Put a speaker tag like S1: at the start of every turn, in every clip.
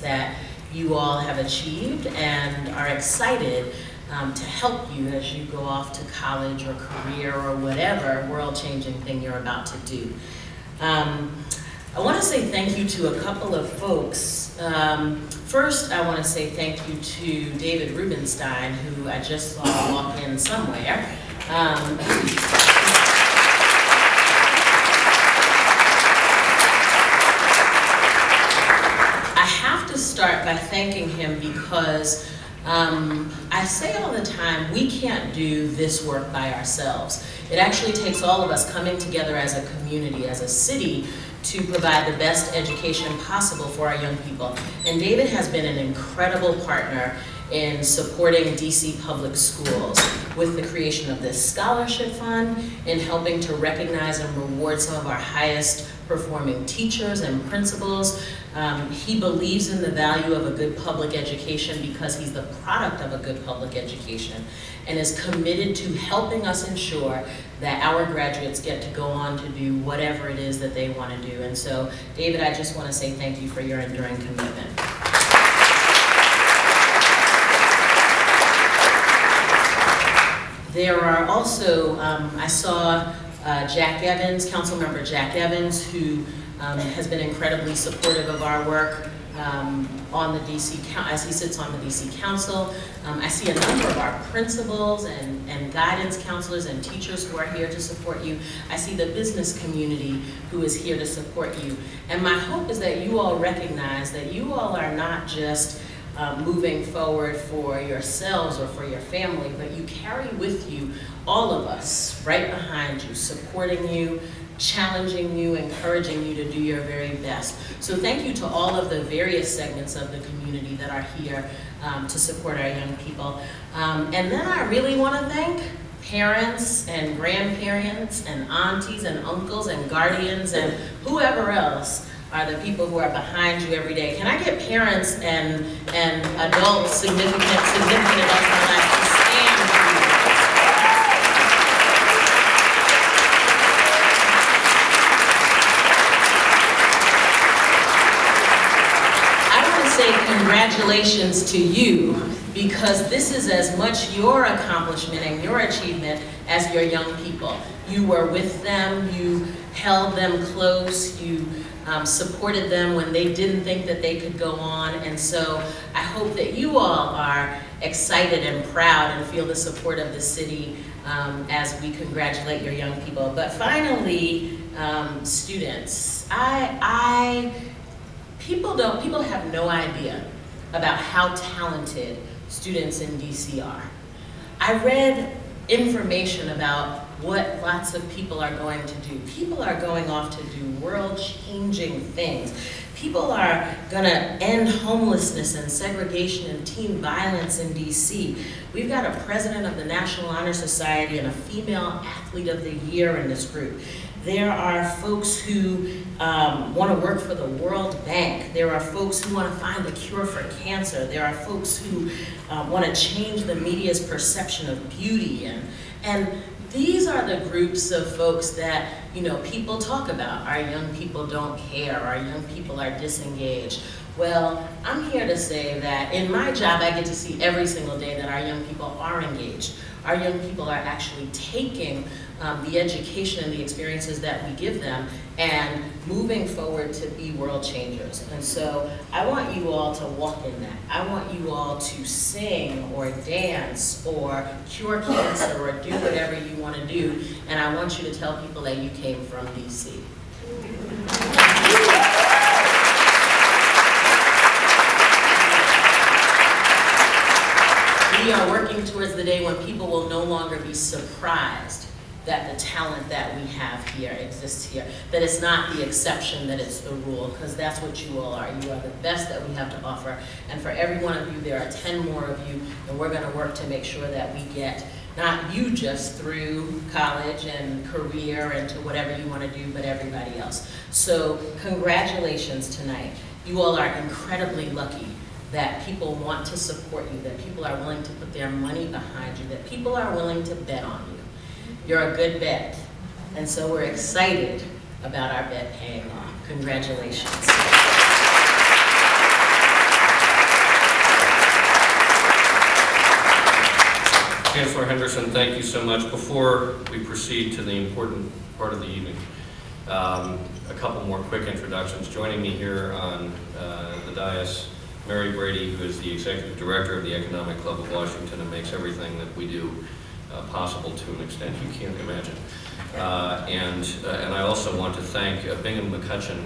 S1: that you all have achieved and are excited to help you as you go off to college or career or whatever world-changing thing you're about to do. I want to say thank you to a couple of folks. First, I want to say thank you to David Rubenstein, who I just saw walk in somewhere. I have to start by thanking him because I say all the time, we can't do this work by ourselves. It actually takes all of us coming together as a community, as a city, to provide the best education possible for our young people. And David has been an incredible partner in supporting DC public schools with the creation of this scholarship fund, in helping to recognize and reward some of our highest performing teachers and principals. He believes in the value of a good public education because he's the product of a good public education, and is committed to helping us ensure that our graduates get to go on to do whatever it is that they want to do. And so, David, I just want to say thank you for your enduring commitment. There are also, I saw Jack Evans, Councilmember Jack Evans, who has been incredibly supportive of our work on the DC, as he sits on the DC Council. I see a number of our principals and guidance counselors and teachers who are here to support you. I see the business community who is here to support you. And my hope is that you all recognize that you all are not just moving forward for yourselves or for your family, but you carry with you all of us right behind you, supporting you, challenging you, encouraging you to do your very best. So thank you to all of the various segments of the community that are here to support our young people. And then I really want to thank parents and grandparents and aunties and uncles and guardians and whoever else are the people who are behind you every day. Can I get parents and adults, significant adults in my life to stand for you? I want to say congratulations to you, because this is as much your accomplishment and your achievement as your young people. You were with them, you held them close, you supported them when they didn't think that they could go on. And so I hope that you all are excited and proud and feel the support of the city as we congratulate your young people. But finally, students, people have no idea about how talented students in DC are. I read information about what lots of people are going to do. People are going off to do world-changing things. People are gonna end homelessness and segregation and teen violence in DC. We've got a president of the National Honor Society and a female athlete of the year in this group. There are folks who want to work for the World Bank. There are folks who want to find a cure for cancer. There are folks who want to change the media's perception of beauty. And these are the groups of folks that, you know, people talk about. Our young people don't care. Our young people are disengaged. Well, I'm here to say that in my job, I get to see every single day that our young people are engaged. Our young people are actually taking the education and the experiences that we give them and moving forward to be world changers. And so I want you all to walk in that. I want you all to sing or dance or cure cancer or do whatever you want to do. And I want you to tell people that you came from DC. We are working towards the day when people will no longer be surprised that the talent that we have here exists here, that it's not the exception, that it's the rule, because that's what you all are. You are the best that we have to offer, and for every one of you, there are 10 more of you, and we're gonna work to make sure that we get not you just through college and career and to whatever you wanna do, but everybody else. So congratulations tonight. You all are incredibly lucky that people want to support you, that people are willing to put their money behind you, that people are willing to bet on you. You're a good bet. And so we're excited about our bet paying off. Congratulations.
S2: Chancellor Henderson, thank you so much. Before we proceed to the important part of the evening, a couple more quick introductions. Joining me here on the dais, Mary Brady, who is the Executive Director of the Economic Club of Washington and makes everything that we do possible to an extent you can't imagine. And I also want to thank Bingham McCutcheon,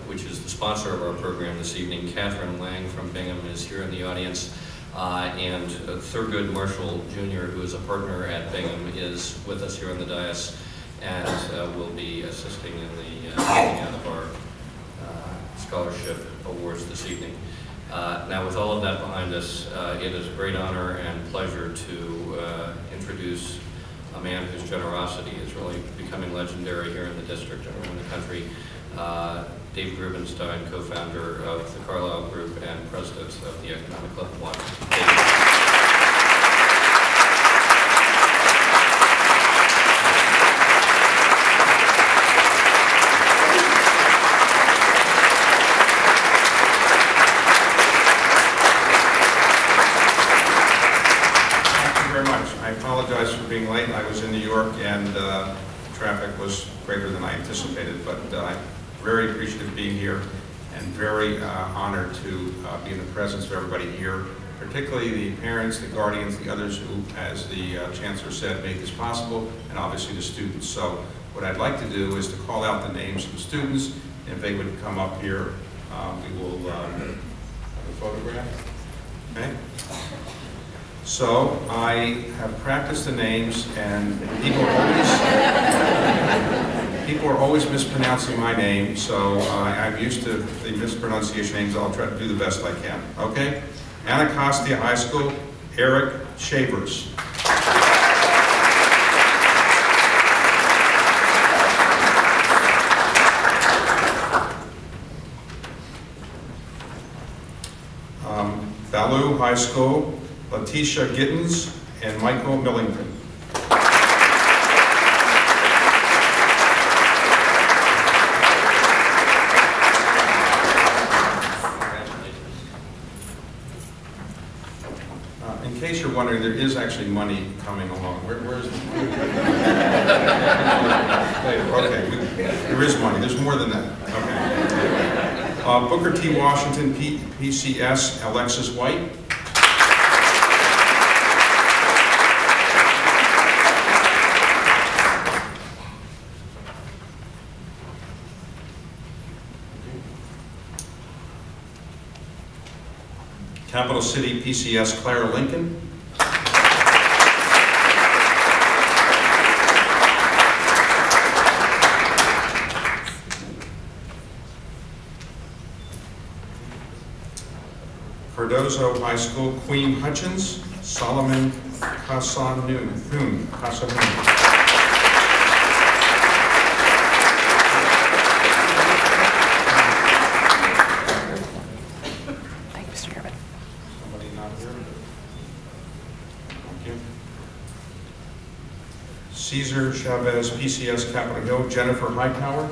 S2: which is the sponsor of our program this evening. Catherine Lang from Bingham is here in the audience. And Thurgood Marshall Jr., who is a partner at Bingham, is with us here on the dais and will be assisting in the giving out of our scholarship awards this evening. Now, with all of that behind us, it is a great honor and pleasure to introduce a man whose generosity is really becoming legendary here in the district and around the country. David Rubenstein, co-founder of the Carlyle Group and president of the Economic Club of Washington.
S3: Thank you very much. I apologize for being late. I was in New York and traffic was greater than I anticipated, but I'm very appreciative of being here and very honored to be in the presence of everybody here, particularly the parents, the guardians, the others who, as the Chancellor said, made this possible, and obviously the students. So what I'd like to do is to call out the names of the students, and if they would come up here, we will have a photograph. Okay? So I have practiced the names, and people are always mispronouncing my name, so I'm used to the mispronunciation names. I'll try to do the best I can. Okay? Anacostia High School, Eric Shavers. Ballou High School, Letitia Gittens and Michael Millington. In case you're wondering, there is actually money coming along. Where's the okay, there is money. There's more than that. Okay. Booker T. Washington, PCS, Alexis White. Capital City, PCS, Clara Lincoln. Cardozo High School, Queen Hutchins, Solomon Kasanoon. Cesar Chavez, PCS, Capitol Hill. Jennifer Hightower.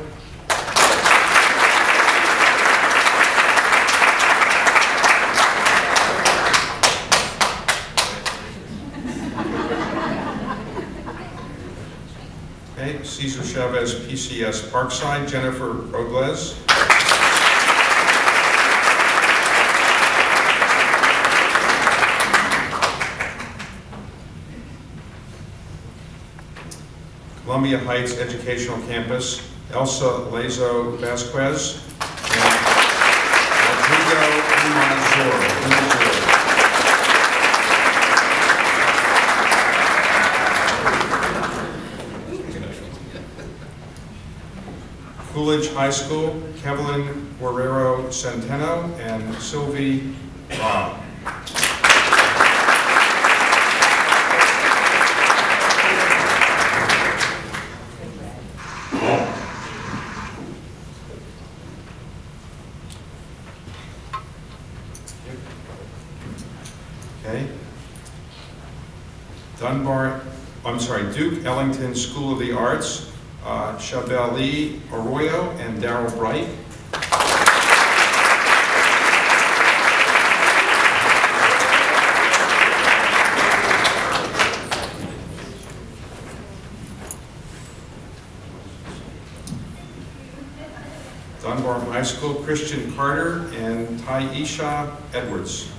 S3: Okay, Cesar Chavez, PCS, Parkside. Jennifer Robles. Columbia Heights Educational Campus, Elsa Lazo Vasquez, and Rodrigo Umazor. Coolidge High School, Kevin Guerrero Centeno and Sylvie Robb. Okay. Duke Ellington School of the Arts, Shabeli Arroyo and Darrell Bright. School, Christian Carter and Tyesha Edwards.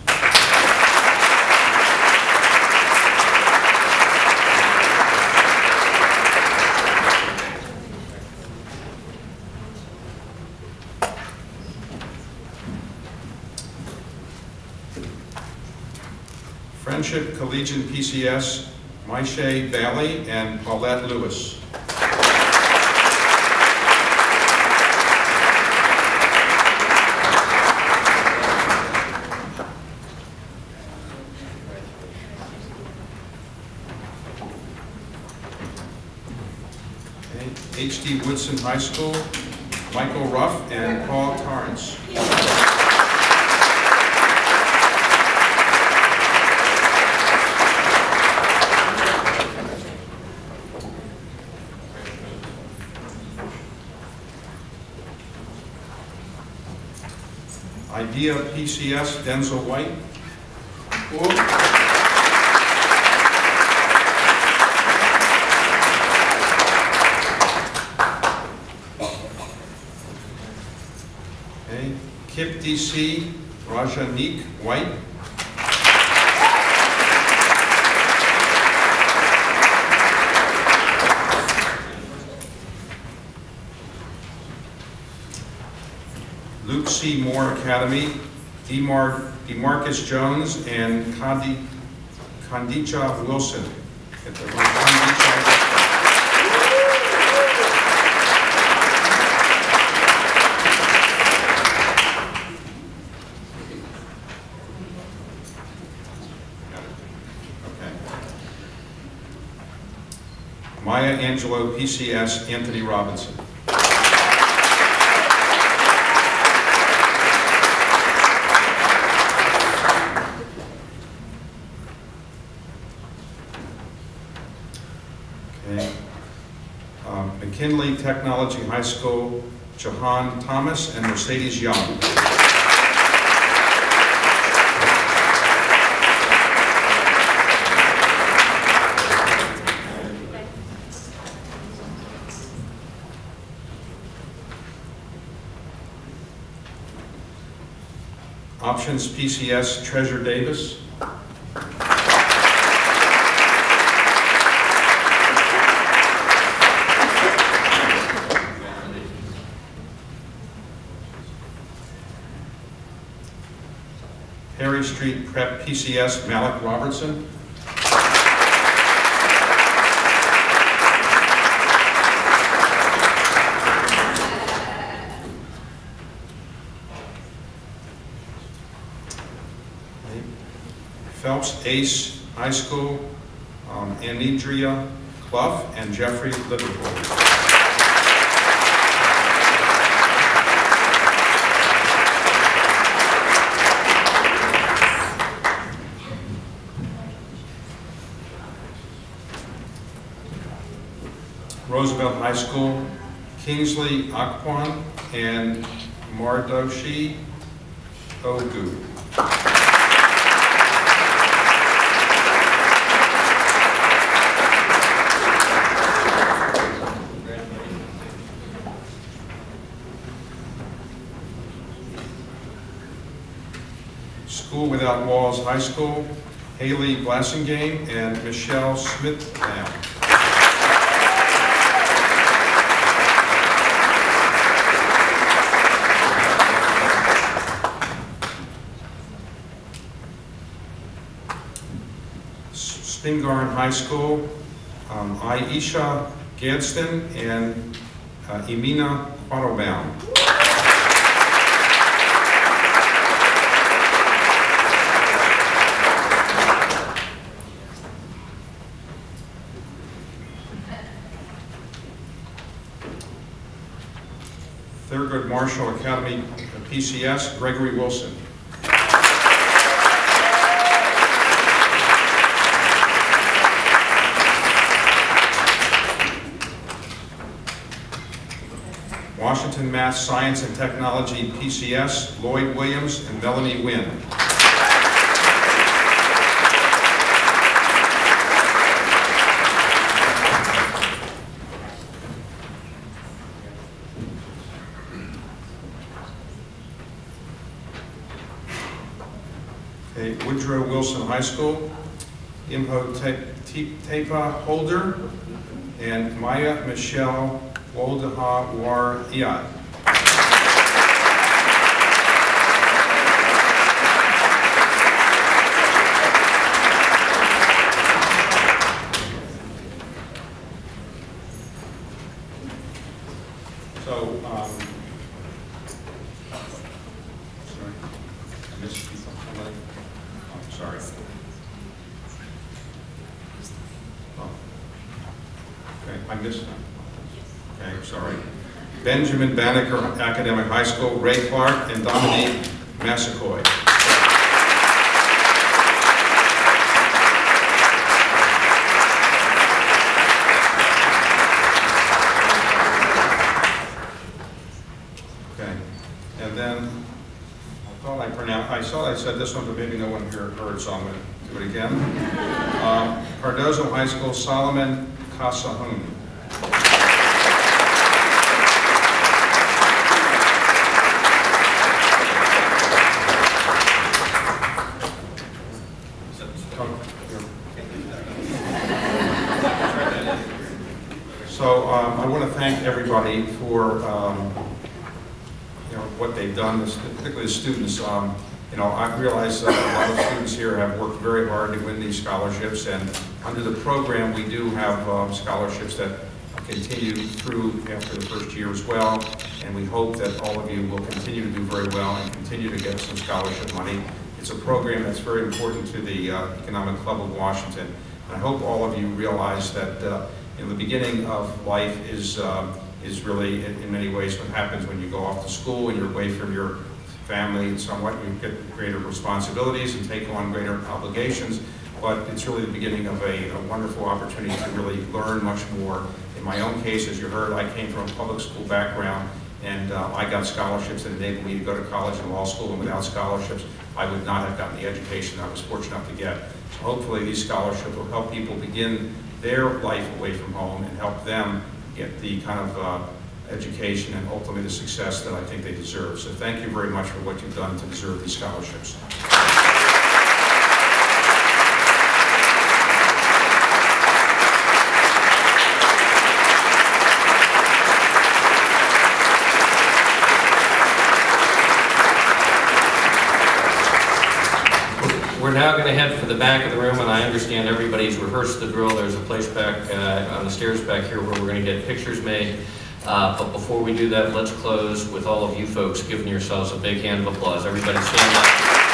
S3: Friendship Collegiate PCS, Maisha Bailey and Paulette Lewis. H.D. Woodson High School, Michael Ruff and Paul Torrance. Idea PCS, Denzel White. Okay. KIP DC, Rajanique White. Luke C. Moore Academy, DeMarcus Jones and Kandisha Wilson. Maya Angelou PCS, Anthony Robinson. McKinley Technology High School, Jahan Thomas and Mercedes Young. Options PCS, Treasure Davis. Perry Street Prep PCS, Malik Robertson. Phelps Ace High School, Anidria Clough and Jeffrey Liverpool. Roosevelt High School, Kingsley Akwan and Mardoshi Ogu. School Without Walls High School, Haley Blassingame and Michelle Smith-Lamb. Spingarn High School, Aisha Gadsden and Emina Quattlebaum. Thurgood Marshall Academy PCS, Gregory Wilson. Washington Math, Science and Technology PCS, Lloyd Williams and Melanie Wynn. Okay, Woodrow Wilson High School, Imhotep Holder, and Maya Michelle Woldaha War Iyad. So, sorry, I missed somebody. Oh, sorry. Oh. Okay, I missed that. Okay, sorry. Benjamin Banneker Academic High School, Ray Clark and Dominique Massacoy. Okay, and then I thought I said this one, but maybe no one here heard, so I'm going to do it again. Cardozo High School, Solomon Kasahun. So I want to thank everybody for what they've done, particularly the students. I realize a lot of students here have worked very hard to win these scholarships, and under the program we do have scholarships that continue through after the first year as well, and we hope that all of you will continue to do very well and continue to get some scholarship money. It's a program that's very important to the Economic Club of Washington. And I hope all of you realize that the beginning of life is really, in many ways, what happens when you go off to school and you're away from your family and somewhat. You get greater responsibilities and take on greater obligations, but it's really the beginning of a wonderful opportunity to really learn much more. In my own case, as you heard, I came from a public school background, and I got scholarships that enabled me to go to college and law school, and without scholarships, I would not have gotten the education I was fortunate enough to get. So hopefully these scholarships will help people begin their life away from home and help them get the kind of education and ultimately the success that I think they deserve. So thank you very much for what you've done to deserve these scholarships.
S2: We're now going to head for the back of the room, and I understand everybody's rehearsed the drill. There's a place back on the stairs back here where we're going to get pictures made. But before we do that, let's close with all of you folks giving yourselves a big hand of applause. Everybody stand up.